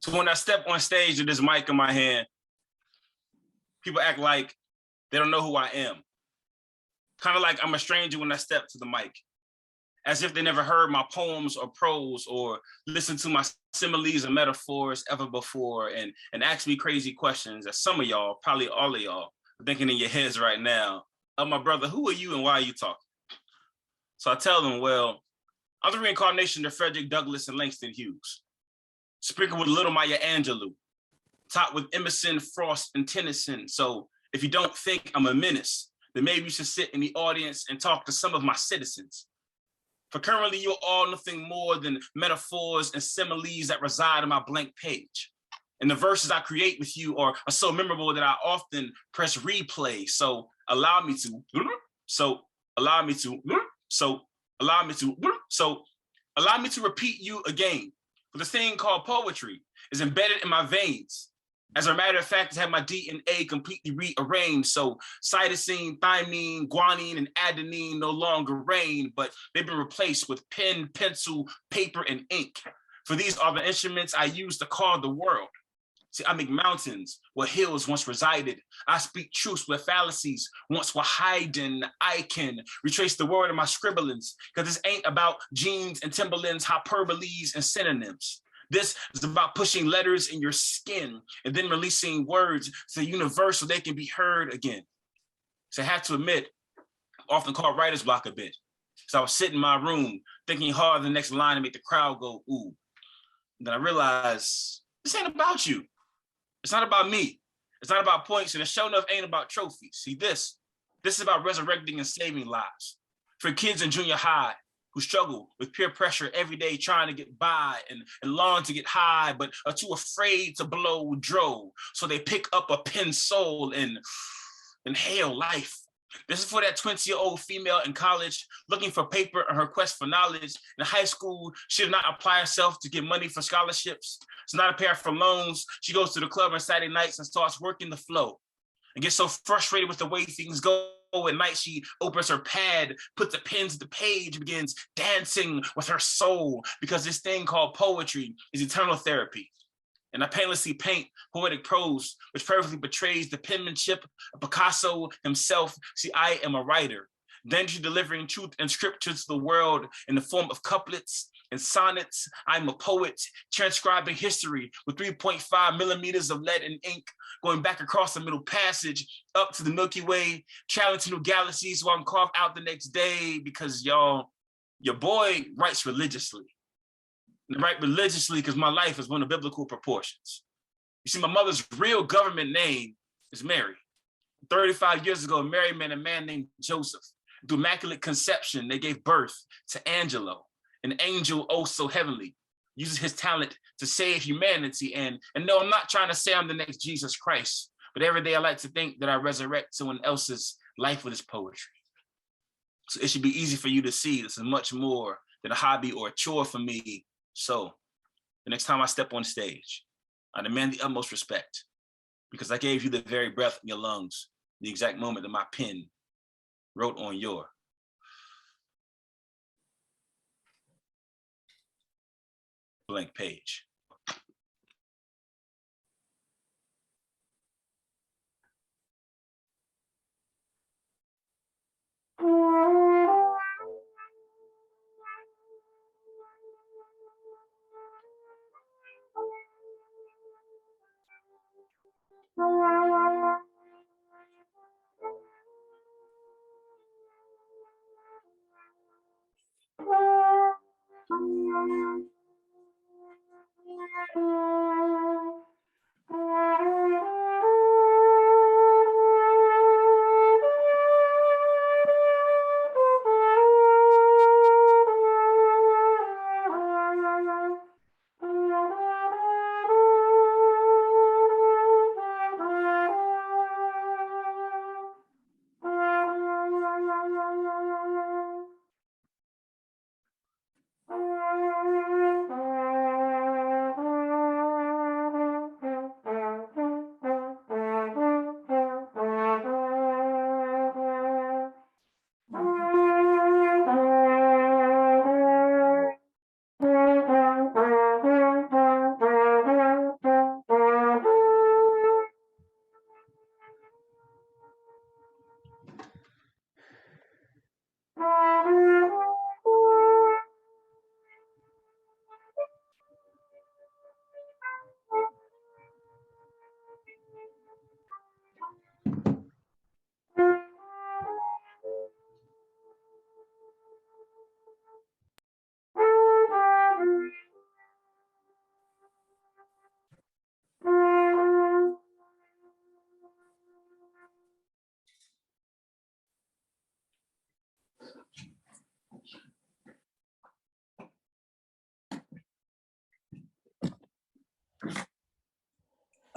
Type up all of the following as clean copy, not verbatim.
So when I step on stage with this mic in my hand, people act like they don't know who I am. Kind of like I'm a stranger when I step to the mic, as if they never heard my poems or prose or listened to my similes and metaphors ever before and ask me crazy questions that some of y'all, probably all of y'all, are thinking in your heads right now. Oh, my brother, who are you and why are you talking? So I tell them, well, I'm the reincarnation of Frederick Douglass and Langston Hughes, sprinkled with a little Maya Angelou, topped with Emerson, Frost, and Tennyson. So if you don't think I'm a menace, then maybe you should sit in the audience and talk to some of my citizens. For currently, you're all nothing more than metaphors and similes that reside on my blank page. And the verses I create with you are so memorable that I often press replay. So allow me to, so allow me to, so allow me to, so allow me to repeat you again. For the thing called poetry is embedded in my veins. As a matter of fact, I have my DNA completely rearranged. So cytosine, thymine, guanine, and adenine no longer reign, but they've been replaced with pen, pencil, paper, and ink. For these are the instruments I use to carve the world. See, I make mountains where hills once resided. I speak truths where fallacies once were hiding. I can retrace the word of my scribblings, because this ain't about jeans and Timberlands, hyperboles, and synonyms. This is about pushing letters in your skin and then releasing words to the universe so they can be heard again. So I have to admit, often called writer's block a bit. So I was sitting in my room thinking hard the next line to make the crowd go, ooh. And then I realized, this ain't about you. It's not about me. It's not about points, and the show enough ain't about trophies. See, this is about resurrecting and saving lives. For kids in junior high who struggle with peer pressure every day trying to get by and long to get high, but are too afraid to blow dro. So they pick up a pencil and inhale life. This is for that 20-year-old female in college looking for paper on her quest for knowledge. In high school, she did not apply herself to get money for scholarships. It's not a pair for loans. She goes to the club on Saturday nights and starts working the flow and gets so frustrated with the way things go. At night, she opens her pad, puts the pens to the page, begins dancing with her soul, because this thing called poetry is eternal therapy. And I painlessly paint poetic prose, which perfectly portrays the penmanship of Picasso himself. See, I am a writer, dangerously delivering truth and scripture to the world in the form of couplets and sonnets. I'm a poet, transcribing history with 3.5 millimeters of lead and ink, going back across the middle passage, up to the Milky Way, traveling to new galaxies while I'm carved out the next day, because y'all, your boy writes religiously. And I write religiously because my life is one of biblical proportions. You see, my mother's real government name is Mary. 35 years ago, Mary met a man named Joseph. Through immaculate conception, they gave birth to Angelo, an angel oh so heavenly, uses his talent to save humanity. And no, I'm not trying to say I'm the next Jesus Christ, but every day I like to think that I resurrect someone else's life with his poetry. So it should be easy for you to see this is much more than a hobby or a chore for me. So the next time I step on stage, I demand the utmost respect, because I gave you the very breath in your lungs, the exact moment that my pen wrote on your blank page.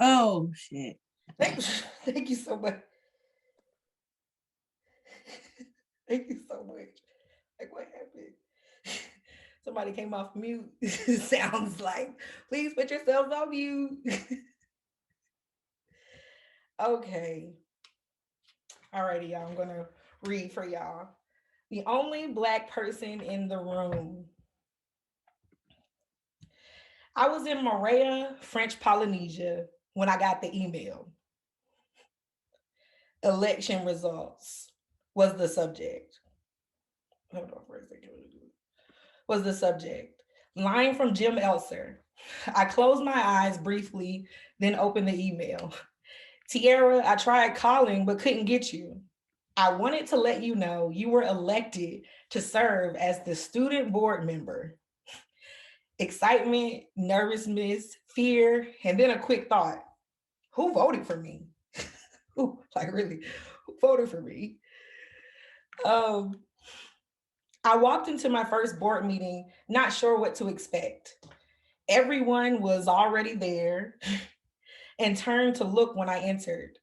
Oh, shit. Thank you so much. Thank you so much. Like, what happened? Somebody came off mute. Sounds like, please put yourselves on mute. Okay. Alrighty, y'all. I'm gonna read for y'all. The only Black person in the room. I was in Moorea, French Polynesia, when I got the email. Election results was the subject. Hold on for a second. Was the subject. Line from Jim Elser. I closed my eyes briefly, then opened the email. Tiara, I tried calling but couldn't get you. I wanted to let you know you were elected to serve as the student board member. Excitement, nervousness, fear, and then a quick thought. Who voted for me? Who, like really, who voted for me? Um, I walked into my first board meeting not sure what to expect. Everyone was already there and turned to look when I entered.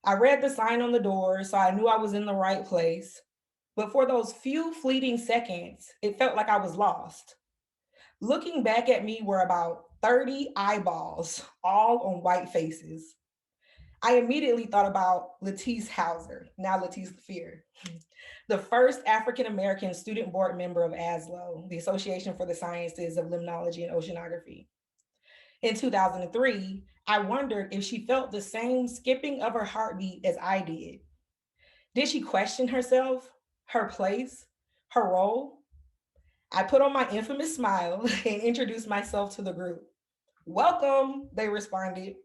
I read the sign on the door, so I knew I was in the right place. But for those few fleeting seconds, it felt like I was lost. Looking back at me were about 30 eyeballs, all on white faces. I immediately thought about Latice Hauser, now Latice Fear, the first African American student board member of ASLO, the Association for the Sciences of Limnology and Oceanography. In 2003, I wondered if she felt the same skipping of her heartbeat as I did. Did she question herself, her place, her role? I put on my infamous smile and introduced myself to the group. Welcome, they responded.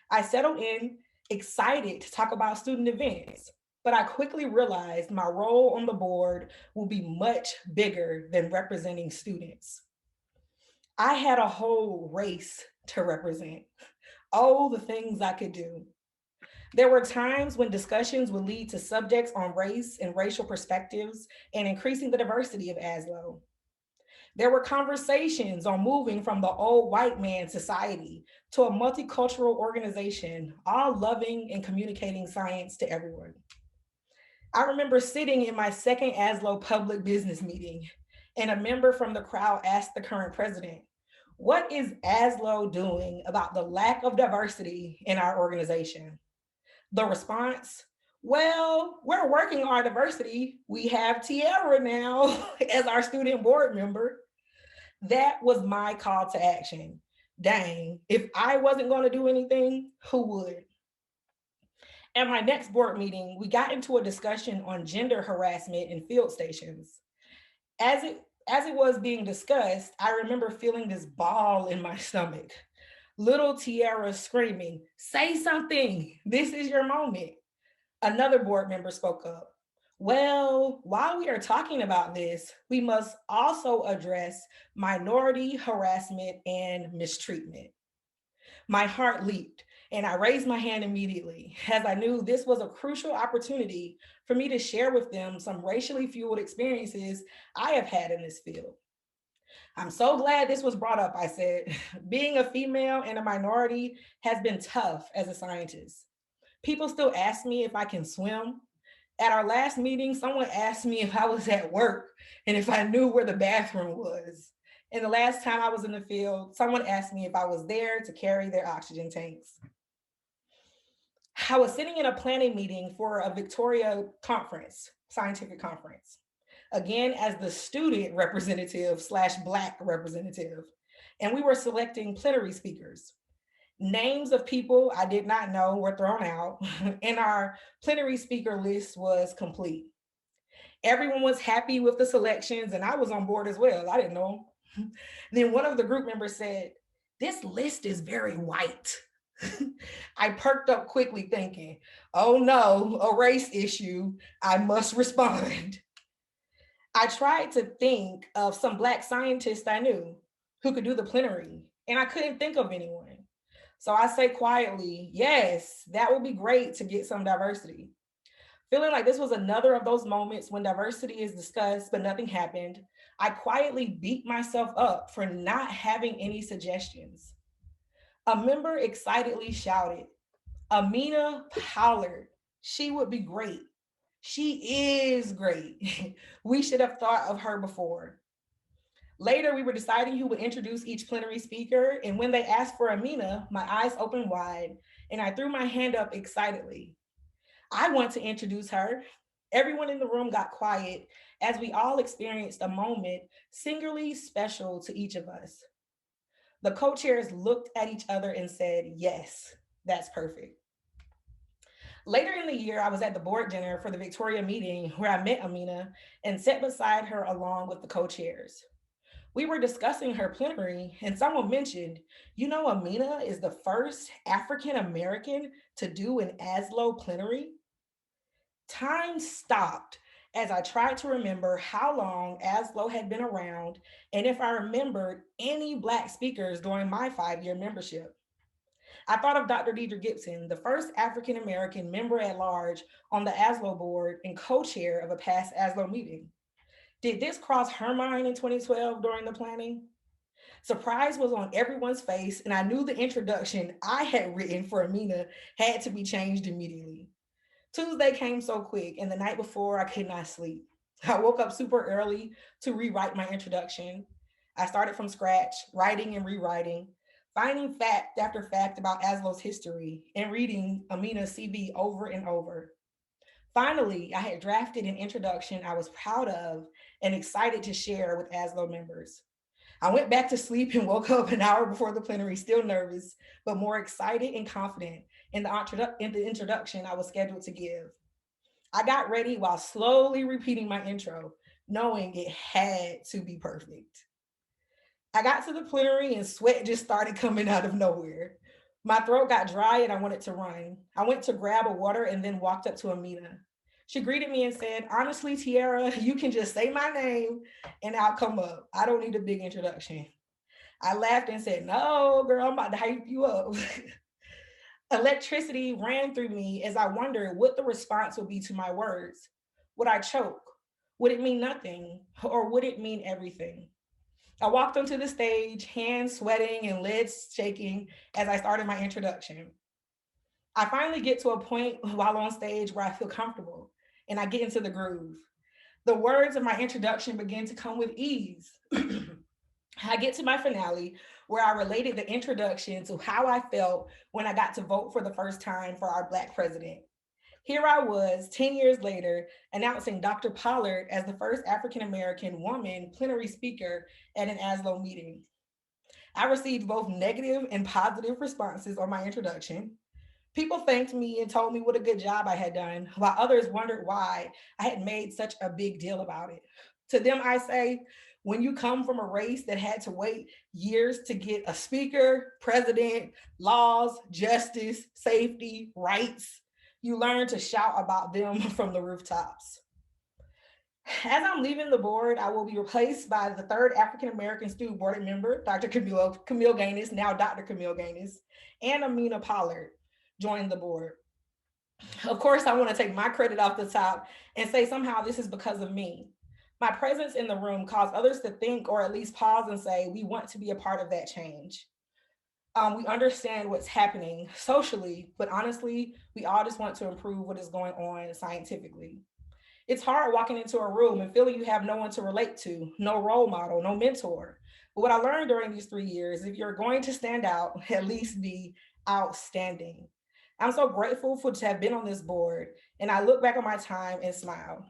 I settled in, excited to talk about student events, but I quickly realized my role on the board will be much bigger than representing students. I had a whole race to represent. Oh, the things I could do. There were times when discussions would lead to subjects on race and racial perspectives and increasing the diversity of ASLO. There were conversations on moving from the old white man society to a multicultural organization, all loving and communicating science to everyone. I remember sitting in my second ASLO public business meeting, and a member from the crowd asked the current president, "What is ASLO doing about the lack of diversity in our organization?" The response, "Well, we're working on our diversity. We have Tiara now as our student board member." That was my call to action. Dang, if I wasn't going to do anything, who would? At my next board meeting, we got into a discussion on gender harassment in field stations. As it as it was being discussed, I remember feeling this ball in my stomach. Little Tiara screaming, "Say something. This is your moment." Another board member spoke up. "Well, while we are talking about this, we must also address minority harassment and mistreatment." My heart leaped and I raised my hand immediately as I knew this was a crucial opportunity for me to share with them some racially fueled experiences I have had in this field. "I'm so glad this was brought up," I said. "Being a female and a minority has been tough as a scientist. People still ask me if I can swim. At our last meeting, someone asked me if I was at work and if I knew where the bathroom was. And the last time I was in the field, someone asked me if I was there to carry their oxygen tanks." I was sitting in a planning meeting for a Victoria conference, scientific conference, again as the student representative slash Black representative. And we were selecting plenary speakers. Names of people I did not know were thrown out, and our plenary speaker list was complete. Everyone was happy with the selections, and I was on board as well. I didn't know. Then one of the group members said, "This list is very white." I perked up quickly, thinking, oh no, a race issue. I must respond. I tried to think of some Black scientists I knew who could do the plenary, and I couldn't think of anyone. So I say quietly, yes, that would be great to get some diversity. Feeling like this was another of those moments when diversity is discussed, but nothing happened, I quietly beat myself up for not having any suggestions. A member excitedly shouted, Amina Pollard, she would be great. She is great. We should have thought of her before. Later, we were deciding who would introduce each plenary speaker, and when they asked for Amina, my eyes opened wide and I threw my hand up excitedly. I want to introduce her. Everyone in the room got quiet as we all experienced a moment singularly special to each of us. The co chairs looked at each other and said, Yes, that's perfect. Later in the year, I was at the board dinner for the Victoria meeting where I met Amina and sat beside her along with the co chairs. We were discussing her plenary, and someone mentioned, Amina is the first African American to do an ASLO plenary. Time stopped as I tried to remember how long ASLO had been around and if I remembered any Black speakers during my 5 year membership. I thought of Dr. Deidre Gibson, the first African American member at large on the ASLO board and co chair of a past ASLO meeting. Did this cross her mind in 2012 during the planning? Surprise was on everyone's face, and I knew the introduction I had written for Amina had to be changed immediately. Tuesday came so quick, and the night before, I could not sleep. I woke up super early to rewrite my introduction. I started from scratch, writing and rewriting, finding fact after fact about ASLO's history, and reading Amina's CV over and over. Finally, I had drafted an introduction I was proud of and excited to share with ASLO members. I went back to sleep and woke up an hour before the plenary, still nervous, but more excited and confident in the introduction I was scheduled to give. I got ready while slowly repeating my intro, knowing it had to be perfect. I got to the plenary and sweat just started coming out of nowhere. My throat got dry and I wanted to run. I went to grab a water and then walked up to Amina. She greeted me and said, Honestly, Tiara, you can just say my name and I'll come up. I don't need a big introduction. I laughed and said, No, girl, I'm about to hype you up. Electricity ran through me as I wondered what the response would be to my words. Would I choke? Would it mean nothing? Or would it mean everything? I walked onto the stage, hands sweating and legs shaking as I started my introduction. I finally get to a point while on stage where I feel comfortable and I get into the groove. The words of my introduction begin to come with ease. I get to my finale where I related the introduction to how I felt when I got to vote for the first time for our Black president. Here I was 10 years later announcing Dr. Pollard as the first African American woman plenary speaker at an ASLO meeting. I received both negative and positive responses on my introduction. People thanked me and told me what a good job I had done, while others wondered why I had made such a big deal about it. To them, I say, when you come from a race that had to wait years to get a speaker, president, laws, justice, safety, rights, you learn to shout about them from the rooftops. As I'm leaving the board, I will be replaced by the third African American student board member, Dr. Camille Gaines, now Dr. Camille Gaines, and Amina Pollard joined the board. Of course, I want to take my credit off the top and say somehow this is because of me. My presence in the room caused others to think or at least pause and say, we want to be a part of that change. We understand what's happening socially, but honestly, we all just want to improve what is going on scientifically. It's hard walking into a room and feeling you have no one to relate to, no role model, no mentor. But what I learned during these 3 years, if you're going to stand out, at least be outstanding. I'm so grateful to have been on this board, and I look back on my time and smile.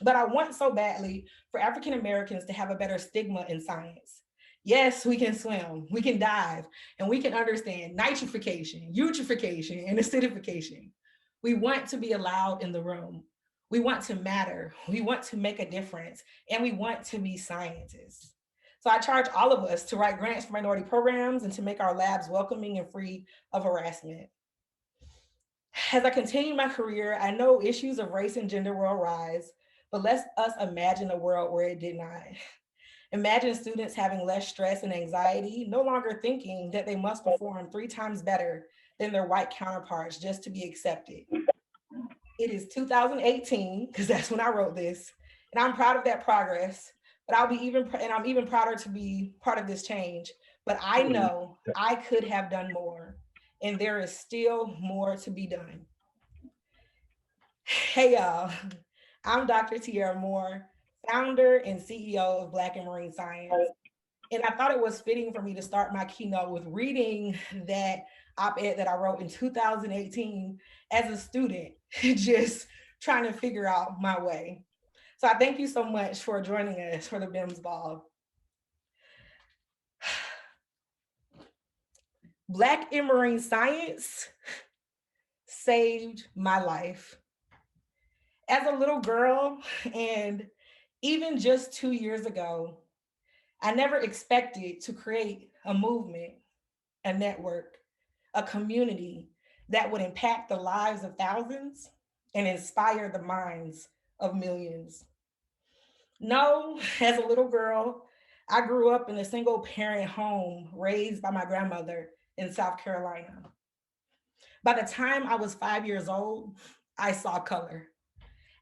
But I want so badly for African Americans to have a better stigma in science. Yes, we can swim, we can dive, and we can understand nitrification, eutrophication, and acidification. We want to be allowed in the room. We want to matter. We want to make a difference, and we want to be scientists. So I charge all of us to write grants for minority programs and to make our labs welcoming and free of harassment. As I continue my career, I know issues of race and gender will arise, but let us imagine a world where it did not. Imagine students having less stress and anxiety, no longer thinking that they must perform 3 times better than their white counterparts just to be accepted. It is 2018, because that's when I wrote this, and I'm proud of that progress, but I'm even prouder to be part of this change. but I know I could have done more, and there is still more to be done. Hey, y'all. I'm Dr. Tiara Moore, founder and CEO of Black and Marine Science. And I thought it was fitting for me to start my keynote with reading that op-ed that I wrote in 2018 as a student, just trying to figure out my way. So I thank you so much for joining us for the BIMS Ball. Black and Marine Science saved my life. As a little girl, and even just 2 years ago, I never expected to create a movement, a network, a community that would impact the lives of thousands and inspire the minds of millions. No, as a little girl, I grew up in a single parent home raised by my grandmother in South Carolina. By the time I was 5 years old, I saw color.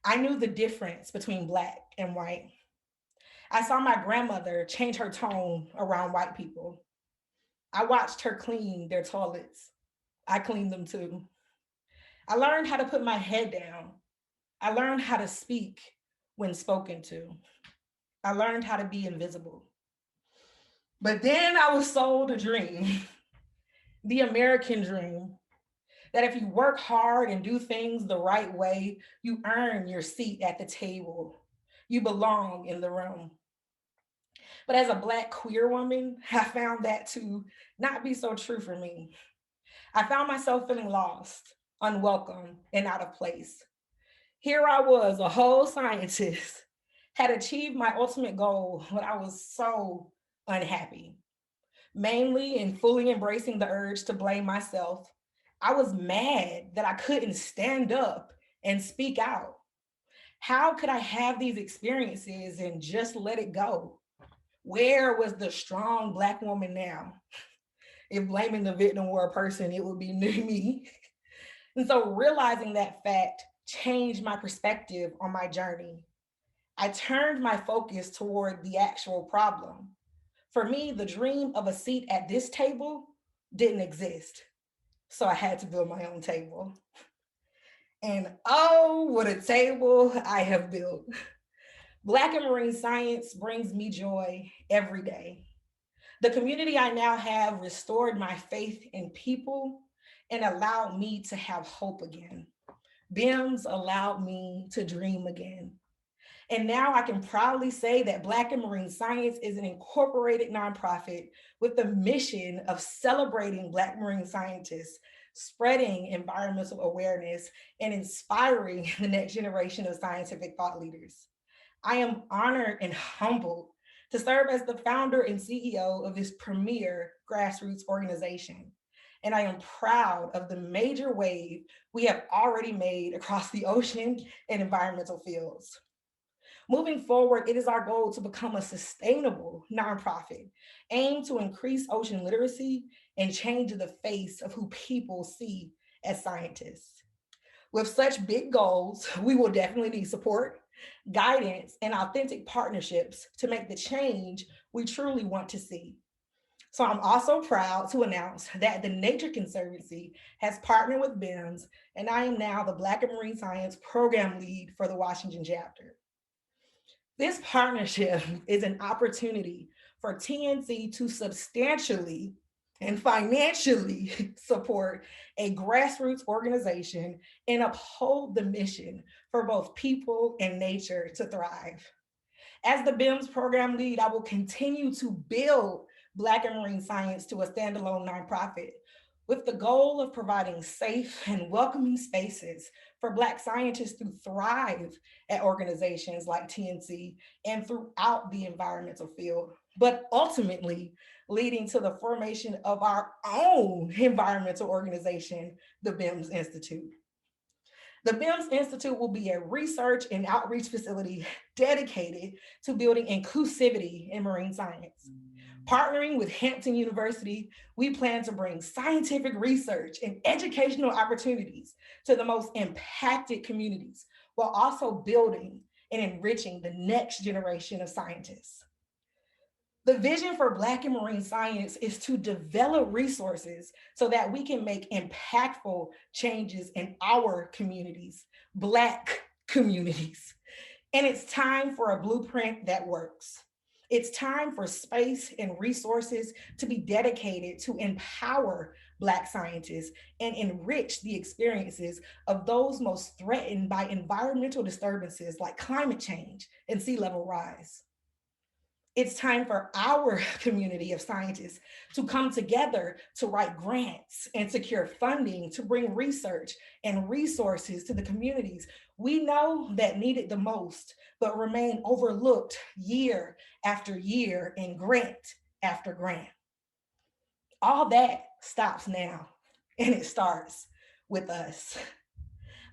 I knew the difference between Black and white. I saw my grandmother change her tone around white people. I watched her clean their toilets. I cleaned them too. I learned how to put my head down. I learned how to speak when spoken to. I learned how to be invisible. But then I was sold a dream, the American dream, that if you work hard and do things the right way, you earn your seat at the table. You belong in the room. But as a Black queer woman, I found that to not be so true for me. I found myself feeling lost, unwelcome, and out of place. Here I was, a whole scientist, had achieved my ultimate goal, but I was so unhappy. Mainly in fully embracing the urge to blame myself, I was mad that I couldn't stand up and speak out. How could I have these experiences and just let it go? Where was the strong Black woman now? If blaming the victim were a person, it would be me. And so realizing that fact changed my perspective on my journey. I turned my focus toward the actual problem. For me, the dream of a seat at this table didn't exist. So I had to build my own table. And oh, what a table I have built. Black and Marine Science brings me joy every day. The community I now have restored my faith in people and allowed me to have hope again. BIMS allowed me to dream again. And now I can proudly say that Black and Marine Science is an incorporated nonprofit with the mission of celebrating Black marine scientists, spreading environmental awareness, and inspiring the next generation of scientific thought leaders. I am honored and humbled to serve as the founder and CEO of this premier grassroots organization. And I am proud of the major wave we have already made across the ocean and environmental fields. Moving forward, it is our goal to become a sustainable nonprofit aimed to increase ocean literacy and change the face of who people see as scientists. With such big goals, we will definitely need support, guidance, and authentic partnerships to make the change we truly want to see. So I'm also proud to announce that the Nature Conservancy has partnered with BIMS, and I am now the Black and Marine Science Program Lead for the Washington chapter. This partnership is an opportunity for TNC to substantially and financially support a grassroots organization and uphold the mission for both people and nature to thrive. As the BIMS program lead, I will continue to build Black and Marine Science to a standalone nonprofit with the goal of providing safe and welcoming spaces for Black scientists to thrive at organizations like TNC and throughout the environmental field, but ultimately leading to the formation of our own environmental organization, the BIMS Institute. The BIMS Institute will be a research and outreach facility dedicated to building inclusivity in marine science. Partnering with Hampton University, we plan to bring scientific research and educational opportunities to the most impacted communities, while also building and enriching the next generation of scientists. The vision for Black and marine science is to develop resources so that we can make impactful changes in our communities, Black communities. And it's time for a blueprint that works. It's time for space and resources to be dedicated to empower Black scientists and enrich the experiences of those most threatened by environmental disturbances like climate change and sea level rise. It's time for our community of scientists to come together to write grants and secure funding to bring research and resources to the communities we know that need it the most, but remain overlooked year after year and grant after grant. All that stops now, and it starts with us.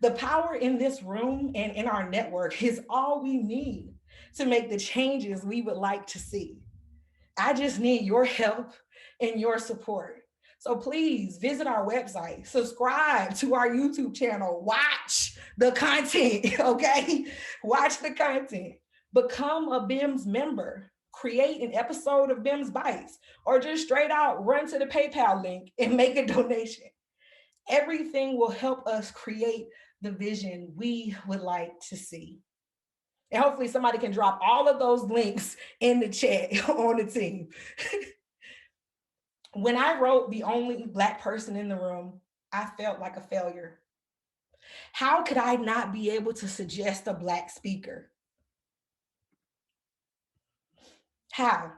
The power in this room and in our network is all we need to make the changes we would like to see. I just need your help and your support. So please visit our website, subscribe to our YouTube channel, watch the content, okay? Watch the content. Become a BIMS member, create an episode of BIMS Bites, or just straight out run to the PayPal link and make a donation. Everything will help us create the vision we would like to see. And hopefully somebody can drop all of those links in the chat on the team. When I wrote The Only Black Person in the Room, I felt like a failure. How could I not be able to suggest a Black speaker? How?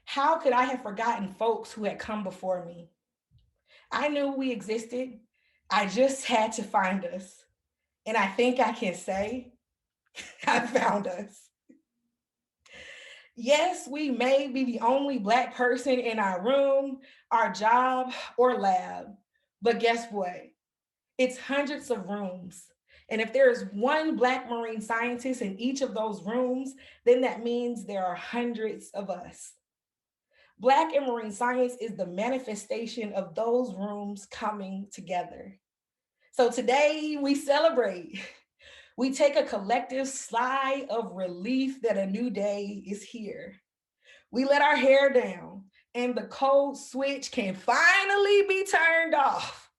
How could I have forgotten folks who had come before me? I knew we existed. I just had to find us. And I think I can say, I found us. Yes, we may be the only Black person in our room, our job, or lab, but guess what? It's hundreds of rooms. And if there is one Black marine scientist in each of those rooms, then that means there are hundreds of us. Black and marine science is the manifestation of those rooms coming together. So today we celebrate. We take a collective sigh of relief that a new day is here. We let our hair down and the code switch can finally be turned off.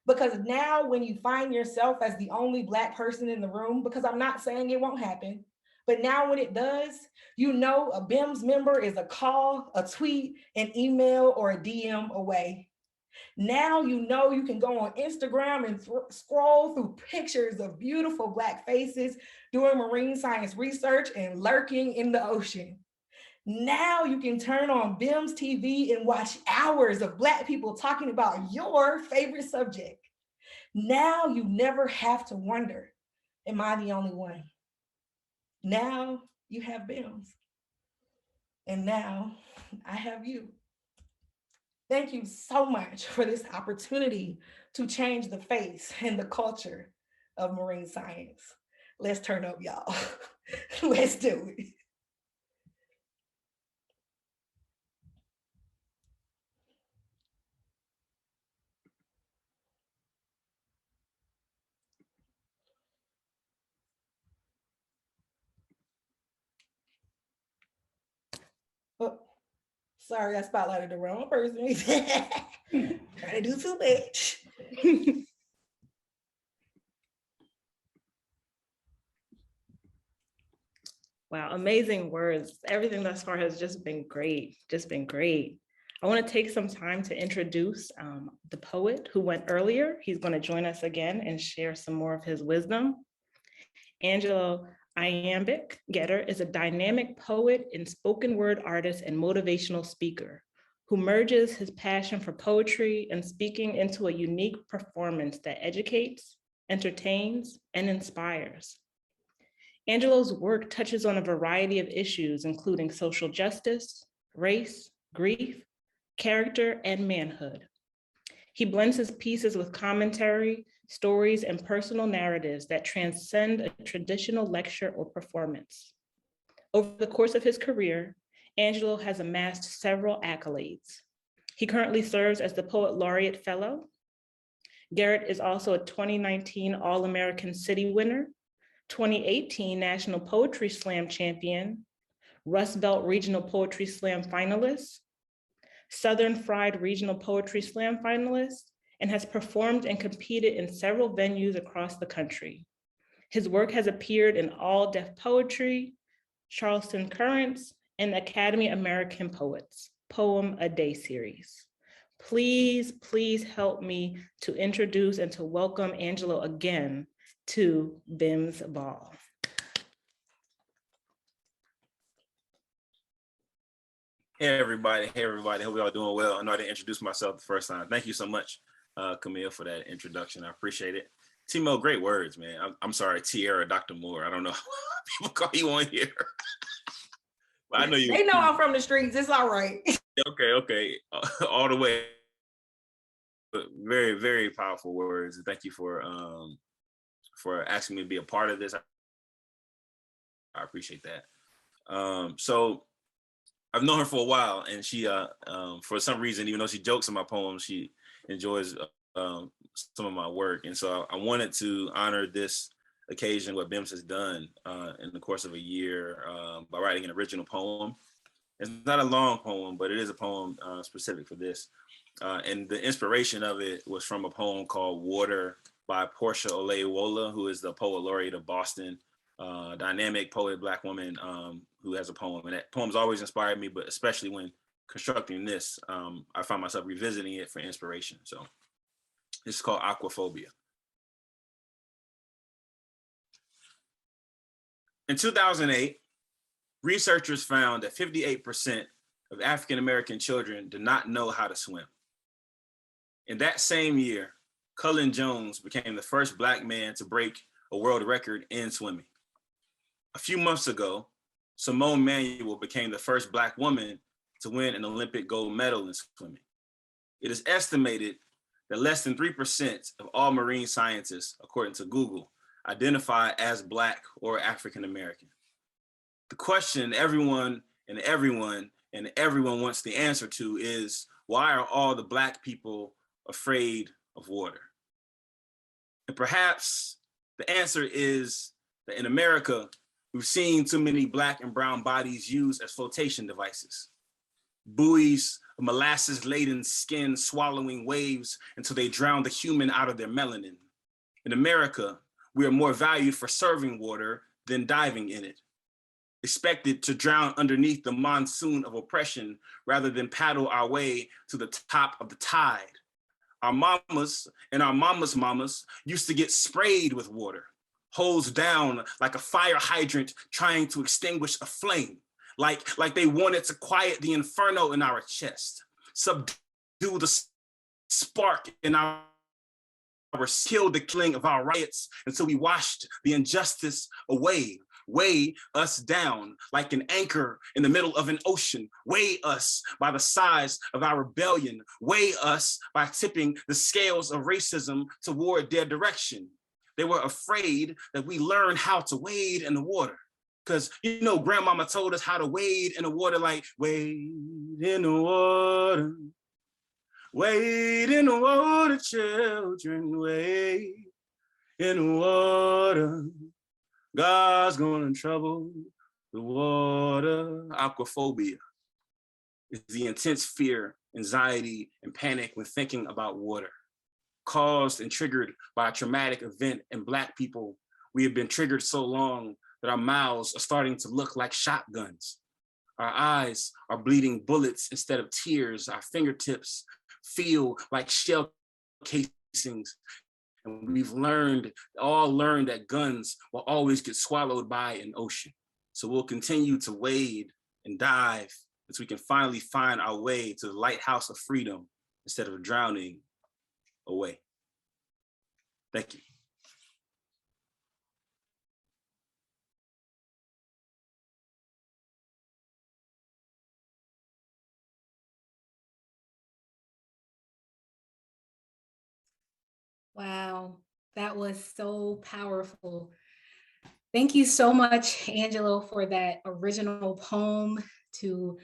Because now when you find yourself as the only Black person in the room, because I'm not saying it won't happen, but now when it does, you know a BIMS member is a call, a tweet, an email, or a DM away. Now you know you can go on Instagram and scroll through pictures of beautiful Black faces doing marine science research and lurking in the ocean. Now you can turn on BIMS TV and watch hours of Black people talking about your favorite subject. Now you never have to wonder, am I the only one? Now you have BIMS. And now I have you. Thank you so much for this opportunity to change the face and the culture of marine science. Let's turn up, y'all. Let's do it. Oh, sorry, I spotlighted the wrong person. Trying to do too much. Wow, amazing words. Everything thus far has just been great, I want to take some time to introduce the poet who went earlier. He's going to join us again and share some more of his wisdom. Angelo Iambic Getter is a dynamic poet and spoken word artist and motivational speaker who merges his passion for poetry and speaking into a unique performance that educates, entertains, and inspires. Angelo's work touches on a variety of issues, including social justice, race, grief, character, and manhood. He blends his pieces with commentary, stories, and personal narratives that transcend a traditional lecture or performance. Over the course of his career, Angelo has amassed several accolades. He currently serves as the Poet Laureate Fellow. Garrett is also a 2019 All-American City winner, 2018 National Poetry Slam champion, Rust Belt Regional Poetry Slam finalist, Southern Fried Regional Poetry Slam finalist, and has performed and competed in several venues across the country. His work has appeared in All Deaf Poetry, Charleston Currents, and Academy American Poets Poem a Day series. Please, please help me to introduce and to welcome Angelo again to BIMS Ball. Hey everybody, hope y'all doing well. I know I didn't introduce myself the first time. Thank you so much, Camille, for that introduction. I appreciate it. Timo, great words, man. I'm sorry, Tierra, Dr. Moore. I don't know people call you on here. But I know you. They know I'm from the streets, it's all right. Okay. All the way. Very, very powerful words. Thank you for asking me to be a part of this. I appreciate that. So I've known her for a while, and she, for some reason, even though she jokes in my poems, she enjoys some of my work. And so I wanted to honor this occasion, what BIMS has done in the course of a year by writing an original poem. It's not a long poem, but it is a poem specific for this. And the inspiration of it was from a poem called Water by Portia Olewola, who is the poet laureate of Boston, dynamic poet, Black woman who has a poem. And that poem's always inspired me, but especially when constructing this, I find myself revisiting it for inspiration. So this is called Aquaphobia. In 2008, researchers found that 58% of African-American children do not know how to swim. In that same year, Cullen Jones became the first Black man to break a world record in swimming. A few months ago, Simone Manuel became the first Black woman to win an Olympic gold medal in swimming. It is estimated that less than 3% of all marine scientists, according to Google, identify as Black or African-American. The question everyone wants the answer to is, why are all the Black people afraid of water? And perhaps the answer is that in America, we've seen too many Black and brown bodies used as flotation devices. Buoys of molasses-laden skin swallowing waves until they drown the human out of their melanin. In America, we are more valued for serving water than diving in it, expected to drown underneath the monsoon of oppression rather than paddle our way to the top of the tide. Our mamas and our mamas used to get sprayed with water, hosed down like a fire hydrant trying to extinguish a flame, like they wanted to quiet the inferno in our chest, subdue the spark in our kill the killing of our riots until we washed the injustice away. Weigh us down like an anchor in the middle of an ocean. Weigh us by the size of our rebellion. Weigh us by tipping the scales of racism toward their direction. They were afraid that we learn how to wade in the water. Because, you know, grandmama told us how to wade in the water, like, wade in the water. Wade in the water, children, wade in the water. God's gonna trouble the water. Aquaphobia is the intense fear, anxiety, and panic when thinking about water. Caused and triggered by a traumatic event in Black people, we have been triggered so long that our mouths are starting to look like shotguns. Our eyes are bleeding bullets instead of tears. Our fingertips feel like shell casings. And we've all learned that guns will always get swallowed by an ocean. So we'll continue to wade and dive until we can finally find our way to the lighthouse of freedom instead of drowning away. Thank you. Wow, that was so powerful. Thank you so much, Angelo, for that original poem to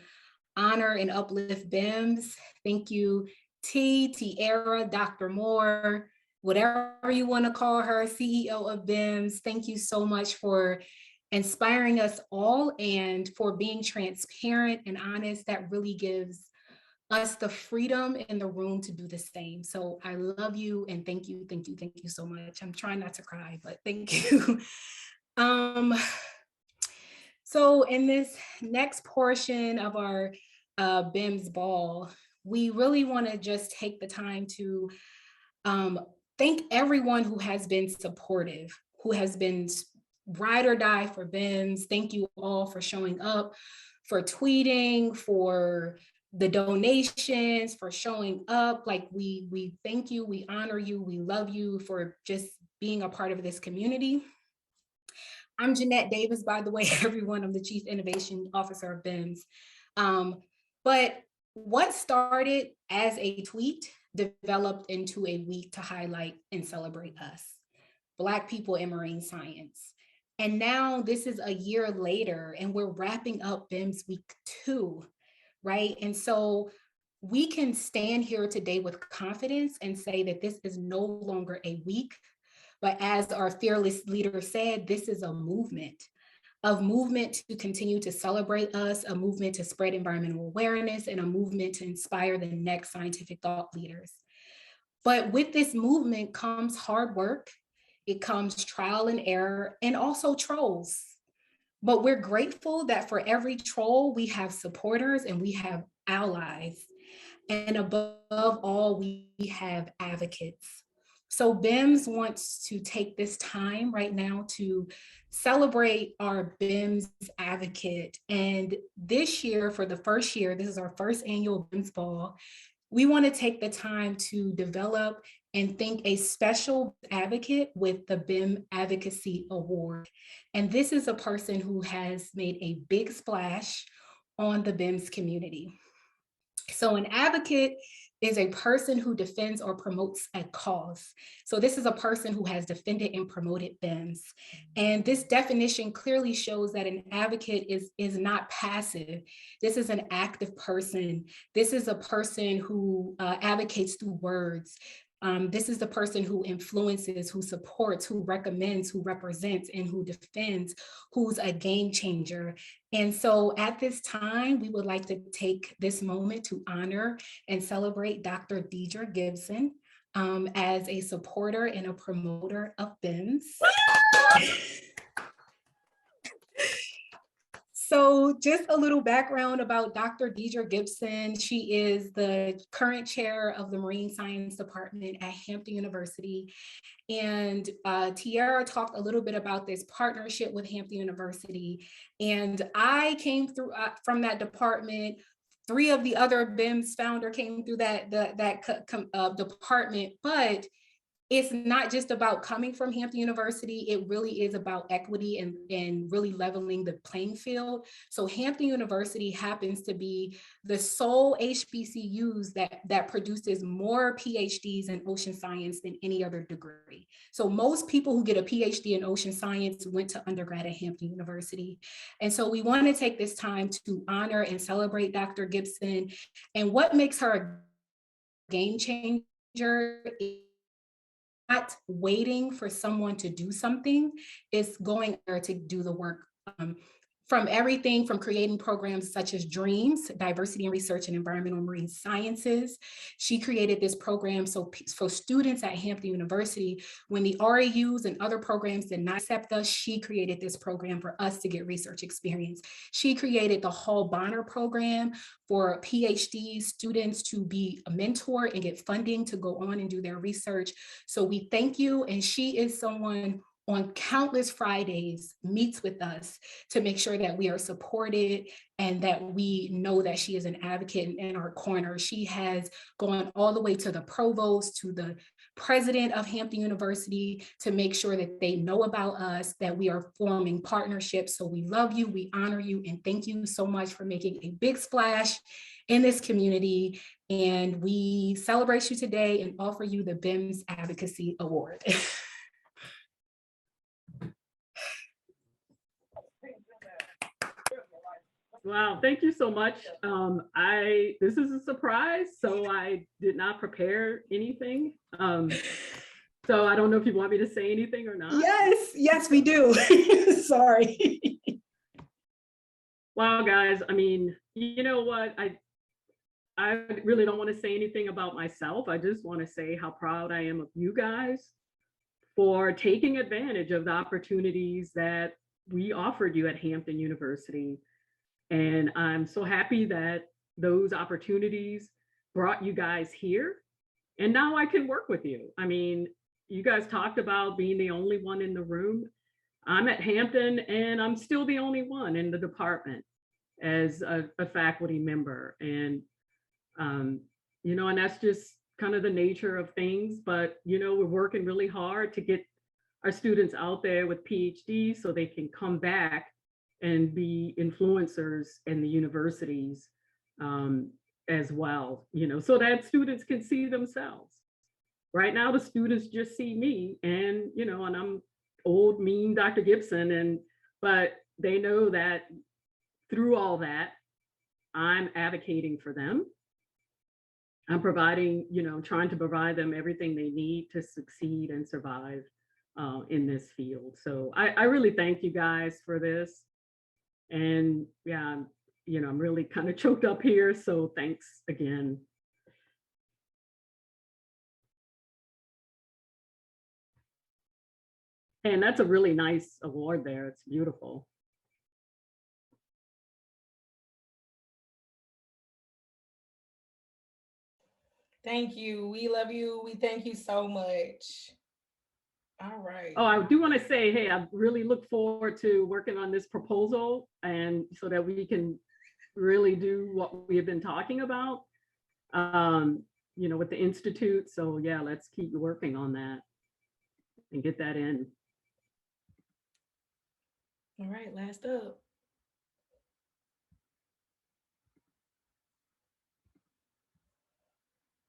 honor and uplift BIMS. Thank you, Tierra, Dr. Moore, whatever you want to call her, CEO of BIMS. Thank you so much for inspiring us all, and for being transparent and honest. That really gives us the freedom in the room to do the same. So I love you and thank you so much. I'm trying not to cry, but thank you. So in this next portion of our BIMS Ball, we really want to just take the time to thank everyone who has been supportive, who has been ride or die for BIMS. Thank you all for showing up, for tweeting, for the donations, for showing up. Like we thank you, we honor you, we love you for just being a part of this community. I'm Jeanette Davis, by the way, everyone. I'm the Chief Innovation Officer of BIMS. But what started as a tweet developed into a week to highlight and celebrate us, Black people in marine science. And now this is a year later and we're wrapping up BIMS Week 2, right? And so we can stand here today with confidence and say that this is no longer a week, but as our fearless leader said, this is a movement to continue to celebrate us, a movement to spread environmental awareness, and a movement to inspire the next scientific thought leaders. But with this movement comes hard work, it comes trial and error, and also trolls. But we're grateful that for every troll, we have supporters and we have allies. And above all, we have advocates. So BIMS wants to take this time right now to celebrate our BIMS advocate. And this year, for the first year, this is our first annual BIMS Ball, we want to take the time to develop and thank a special advocate with the BIM Advocacy Award. And this is a person who has made a big splash on the BIMS community. So an advocate is a person who defends or promotes a cause. So this is a person who has defended and promoted BIMS. And this definition clearly shows that an advocate is not passive. This is an active person. This is a person who advocates through words. This is the person who influences, who supports, who recommends, who represents, and who defends, who's a game changer. And so at this time, we would like to take this moment to honor and celebrate Dr. Deidre Gibson as a supporter and a promoter of BIMS. So just a little background about Dr. Deidre Gibson. She is the current chair of the Marine Science Department at Hampton University. And Tiara talked a little bit about this partnership with Hampton University. And I came through from that department. 3 of the other BIMS founder came through that department, but it's not just about coming from Hampton University, it really is about equity and really leveling the playing field. So Hampton University happens to be the sole HBCUs that produces more PhDs in ocean science than any other degree. So most people who get a PhD in ocean science went to undergrad at Hampton University. And so we want to take this time to honor and celebrate Dr. Gibson. And what makes her a game changer is not waiting for someone to do something, is going there to do the work. From everything from creating programs such as DREAMS, Diversity in Research and Environmental Marine Sciences. She created this program so students at Hampton University, when the RAUs and other programs did not accept us, she created this program for us to get research experience. She created the Hall Bonner program for PhD students to be a mentor and get funding to go on and do their research. So we thank you, and she is someone on countless Fridays meets with us to make sure that we are supported and that we know that she is an advocate in our corner. She has gone all the way to the provost, to the president of Hampton University to make sure that they know about us, that we are forming partnerships. So we love you, we honor you, and thank you so much for making a big splash in this community. And we celebrate you today and offer you the BIMS Advocacy Award. Wow, thank you so much. This is a surprise, so I did not prepare anything. So I don't know if you want me to say anything or not. Yes, we do. Sorry. Wow, guys, I mean, you know what? I really don't want to say anything about myself. I just want to say how proud I am of you guys for taking advantage of the opportunities that we offered you at Hampton University. And I'm so happy that those opportunities brought you guys here. And now I can work with you. I mean, you guys talked about being the only one in the room. I'm at Hampton and I'm still the only one in the department as a faculty member. And, you know, and that's just kind of the nature of things. But, you know, we're working really hard to get our students out there with PhDs so they can come back and be influencers in the universities as well, you know, so that students can see themselves. Right now, the students just see me and, you know, and I'm old, mean Dr. Gibson, but they know that through all that, I'm advocating for them. I'm providing, you know, trying to provide them everything they need to succeed and survive in this field. So I really thank you guys for this. And yeah, you know, I'm really kind of choked up here. So thanks again. And that's a really nice award there. It's beautiful. Thank you. We love you. We thank you so much. All right. Oh, I do want to say, hey, I really look forward to working on this proposal and so that we can really do what we have been talking about, you know, with the Institute. So yeah, let's keep working on that and get that in. All right, last up.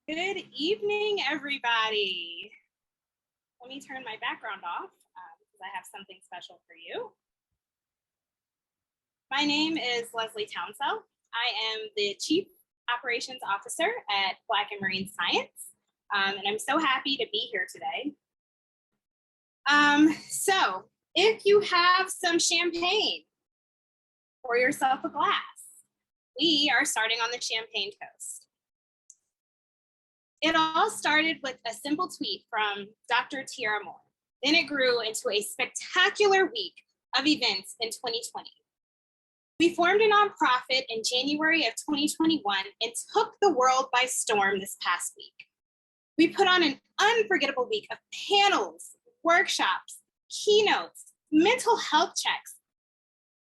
Good evening, everybody. Let me turn my background off because I have something special for you. My name is Leslie Townsell. I am the Chief Operations Officer at Black and Marine Science, and I'm so happy to be here today. So if you have some champagne, pour yourself a glass. We are starting on the Champagne Coast. It all started with a simple tweet from Dr. Tiara Moore. Then it grew into a spectacular week of events in 2020. We formed a nonprofit in January of 2021 and took the world by storm this past week. We put on an unforgettable week of panels, workshops, keynotes, mental health checks,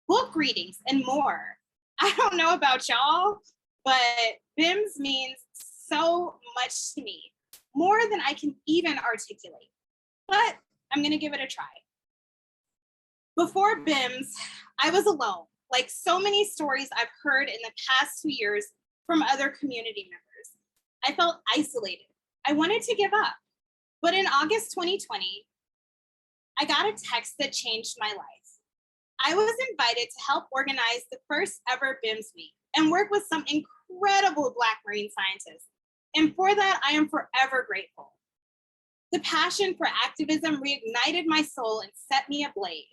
book readings, and more. I don't know about y'all, but BIMS means so much to me, more than I can even articulate, but I'm gonna give it a try. Before BIMS, I was alone, like so many stories I've heard in the past 2 years from other community members. I felt isolated. I wanted to give up. But in August 2020, I got a text that changed my life. I was invited to help organize the first ever BIMS Week and work with some incredible Black marine scientists. And for that, I am forever grateful. The passion for activism reignited my soul and set me ablaze.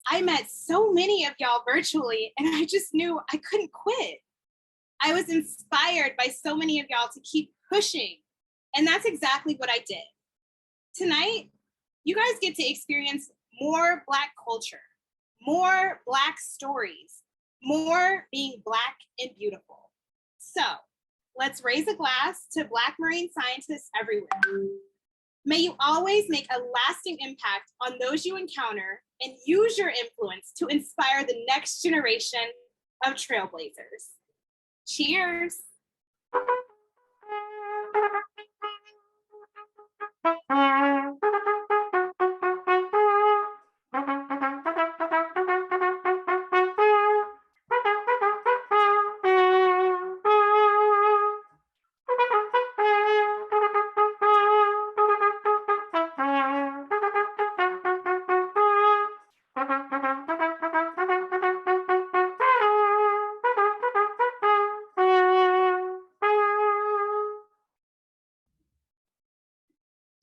I met so many of y'all virtually, and I just knew I couldn't quit. I was inspired by so many of y'all to keep pushing, and that's exactly what I did. Tonight, you guys get to experience more Black culture, more Black stories, more being Black and beautiful. So, let's raise a glass to Black marine scientists everywhere. May you always make a lasting impact on those you encounter and use your influence to inspire the next generation of trailblazers. Cheers.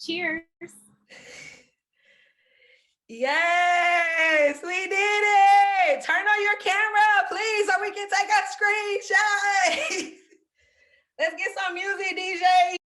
Cheers. Yes, we did it. Turn on your camera, please. Take a screenshot. Let's get some music, DJ.